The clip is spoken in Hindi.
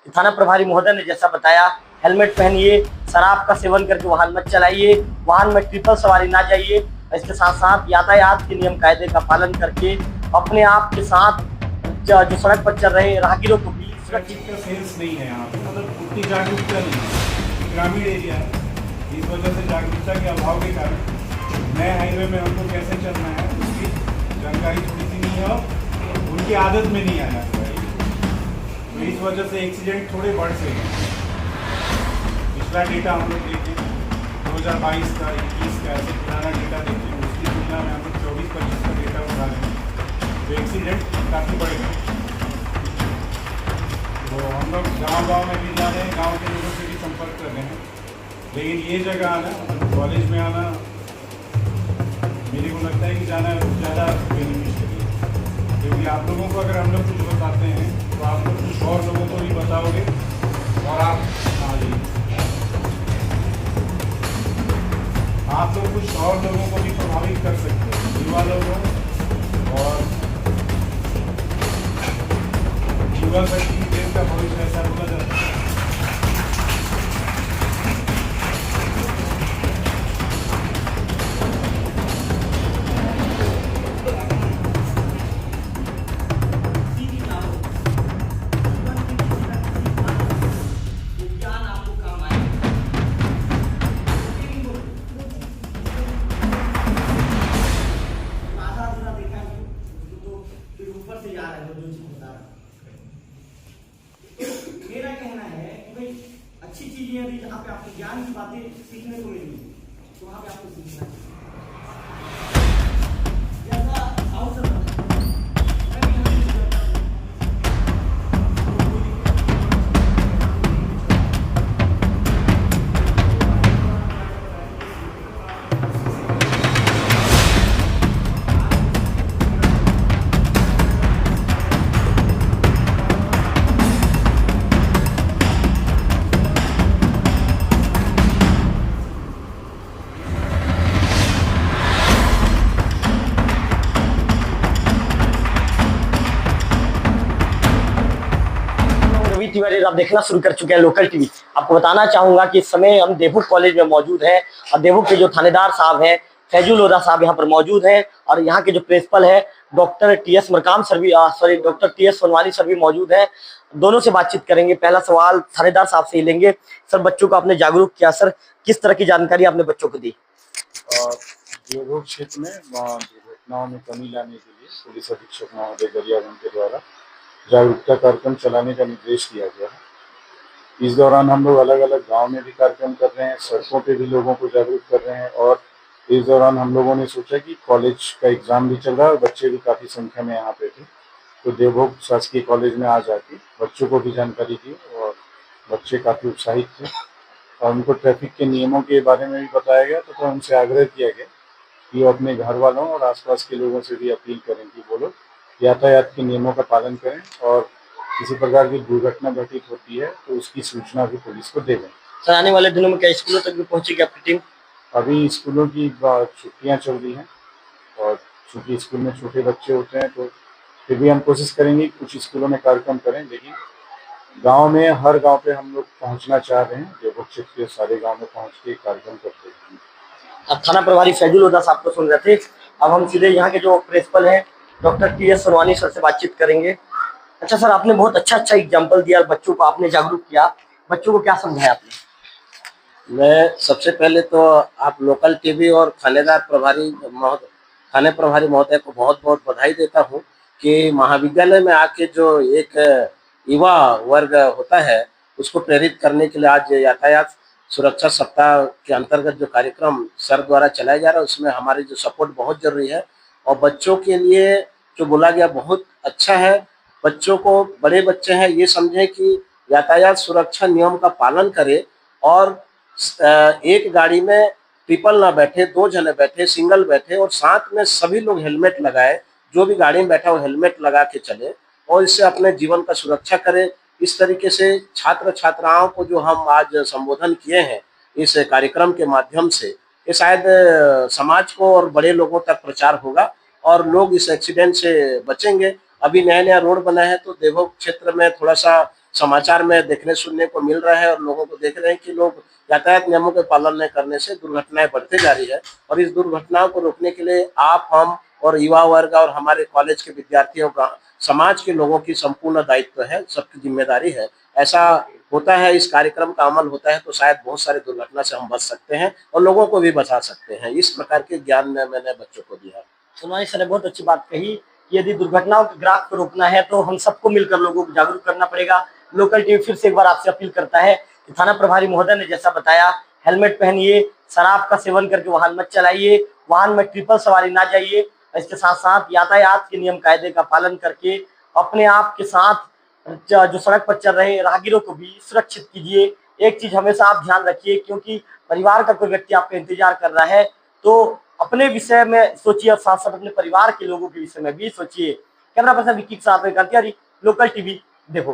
तो थाना प्रभारी महोदय ने जैसा बताया, हेलमेट पहनिए, शराब का सेवन करके वाहन मत चलाइए, वाहन में ट्रिपल सवारी ना जाइए। इसके साथ साथ यातायात के नियम कायदे का पालन करके अपने आप के साथ जो सड़क पर चल रहे राहगीरों को भी सुरक्षित का सेंस नहीं है यहाँ पे, मतलब उतनी जागरूकता नहीं है, ग्रामीण एरिया है। इस वजह से जागरूकता के अभाव के कारण नए हाईवे में हमको कैसे चलना है उसकी जानकारी थोड़ी सी नहीं है और उनकी आदत में नहीं आना चाहिए। तो इस वजह से एक्सीडेंट थोड़े बढ़ से हैं। पिछला डेटा हम लोग देखें 2022 का 21 का ऐसे पुराना डेटा देखें, उसकी तुलना में हम लोग 24-25 का डेटा उठा रहे हैं तो एक्सीडेंट काफ़ी बढ़ गए। तो हम लोग गाँव में भी जा रहे हैं, गाँव के लोगों से भी संपर्क कर रहे हैं, लेकिन ये जगह आना, कॉलेज में आना, मेरे को लगता है कि जाना ज़्यादा बेनिफिशियल है। क्योंकि आप लोगों को अगर हम लोग कुछ बताते हैं तो आप लोग कुछ और लोगों को भी बताओगे और आप लोग कुछ और लोगों को भी प्रभावित कर सकते हैं, युवा लोगों और युवा शक्ति देश का भविष्य ऐसा बोला जाता है। मेरा कहना है कि भाई अच्छी चीजें यदि जहाँ पे आपको ज्ञान की बातें सीखने को मिलेंगी तो वहाँ पे आपको सीखना चाहिए। तिवारी आप देखना शुरू कर चुके हैं लोकल टीवी। आपको बताना चाहूंगा कि इस समय हम देवभूप कॉलेज में मौजूद हैं और देवभूप के जो थानेदार साहब हैं फैजुल ओरा साहब यहाँ पर मौजूद हैं और यहाँ के जो प्रिंसिपल है डॉक्टर टी.एस. मरकाम सर भी डॉक्टर टी.एस. सोनवानी सर भी मौजूद हैं। दोनों से बातचीत करेंगे। पहला सवाल थानेदार साहब से ही लेंगे। सर, बच्चों को आपने जागरूक किया, सर किस तरह की जानकारी आपने बच्चों को दी? देवभूप क्षेत्र में दुर्घटनाओं में कमी लाने के लिए पुलिस अधीक्षक महोदय गरियागंज के द्वारा जागरूकता कार्यक्रम चलाने का निर्देश दिया गया है। इस दौरान हम लोग अलग अलग गांव में भी कार्यक्रम कर रहे हैं, सड़कों पे भी लोगों को जागरूक कर रहे हैं और इस दौरान हम लोगों ने सोचा कि कॉलेज का एग्ज़ाम भी चल रहा है और बच्चे भी काफ़ी संख्या में यहाँ पे थे, तो देवभोग शासकीय कॉलेज में आ जाके बच्चों को भी जानकारी दी और बच्चे काफ़ी उत्साहित थे और उनको ट्रैफिक के नियमों के बारे में भी बताया गया। तो उनसे आग्रह किया गया कि वो अपने घर वालों और आसपास के लोगों से भी अपील करें कि वो लोग यातायात के नियमों का पालन करें और किसी प्रकार की दुर्घटना घटित होती है तो उसकी सूचना भी पुलिस को दे दें। सर, आने वाले दिनों में क्या स्कूलों तक भी पहुंचेगी आपकी टीम? अभी स्कूलों की छुट्टियां चल रही हैं और चूँकि स्कूल में छोटे बच्चे होते हैं तो फिर भी हम कोशिश करेंगे कुछ स्कूलों में कार्यक्रम करें, लेकिन गांव में हर गांव पे हम लोग पहुंचना चाह रहे हैं। देवभोग क्षेत्र के सारे गांव में पहुंच के कार्यक्रम करते हैं। अब थाना प्रभारी फैजुल ओरा साहब को सुन रहे थे। अब हम सीधे यहाँ के जो प्रिंसिपल हैं डॉक्टर टी.एस. सोनवानी सर से बातचीत करेंगे। अच्छा सर, आपने बहुत अच्छा एग्जाम्पल दिया, बच्चों को आपने जागरूक किया। बच्चों को क्या समझाया आपने? मैं सबसे पहले तो आप लोकल टीवी और थाने प्रभारी महोदय को बहुत बहुत बधाई देता हूँ कि महाविद्यालय में आके जो एक युवा वर्ग होता है उसको प्रेरित करने के लिए आज यातायात सुरक्षा सप्ताह के अंतर्गत जो कार्यक्रम सर द्वारा चलाया जा रहा है उसमें हमारी जो सपोर्ट बहुत जरूरी है और बच्चों के लिए जो बोला गया बहुत अच्छा है। बच्चों को, बड़े बच्चे हैं, ये समझें कि यातायात सुरक्षा नियम का पालन करें और एक गाड़ी में ट्रिपल ना बैठे, 2 जने बैठे, सिंगल बैठे और साथ में सभी लोग हेलमेट लगाए। जो भी गाड़ी में बैठा वो हेलमेट लगा के चले और इससे अपने जीवन का सुरक्षा करे। इस तरीके से छात्र छात्राओं को जो हम आज संबोधन किए हैं इस कार्यक्रम के माध्यम से, ये शायद समाज को और बड़े लोगों तक प्रचार होगा और लोग इस एक्सीडेंट से बचेंगे। अभी नया नया रोड बना है तो देवभोग क्षेत्र में थोड़ा सा समाचार में देखने सुनने को मिल रहा है और लोगों को देख रहे हैं कि लोग यातायात नियमों के पालन न करने से दुर्घटनाएं बढ़ते जा रही है। और इस दुर्घटनाओं को रोकने के लिए आप, हम और युवा वर्ग और हमारे कॉलेज के विद्यार्थियों का, समाज के लोगों की संपूर्ण दायित्व है, सबकी जिम्मेदारी है। ऐसा होता है, इस कार्यक्रम का अमल होता है तो शायद बहुत सारे दुर्घटना से हम बच सकते हैं और लोगों को भी बचा सकते हैं। इस प्रकार के ज्ञान में मैंने बच्चों को दिया। सुनवाई सर ने बहुत अच्छी बात कही कि यदि दुर्घटनाओं के ग्राफ को रोकना है तो हम सबको मिलकर लोगों को जागरूक करना पड़ेगा। लोकल टीवी फिर से एक बार आपसे अपील करता है कि थाना प्रभारी महोदय ने जैसा बताया, हेलमेट पहनिए, शराब का सेवन करके वाहन मत चलाइए, वाहन में ट्रिपल सवारी ना जाइए। इसके साथ साथ यातायात के नियम कायदे का पालन करके अपने आप के साथ जो सड़क पर चल रहे राहगीरों को भी सुरक्षित कीजिए। एक चीज हमेशा आप ध्यान रखिए, क्योंकि परिवार का कोई व्यक्ति आपका इंतजार कर रहा है तो अपने विषय में सोचिए और साथ साथ अपने परिवार के लोगों के विषय में भी सोचिए। कैमरा पर्सन विक्की के साथ में लोकल टीवी देखो।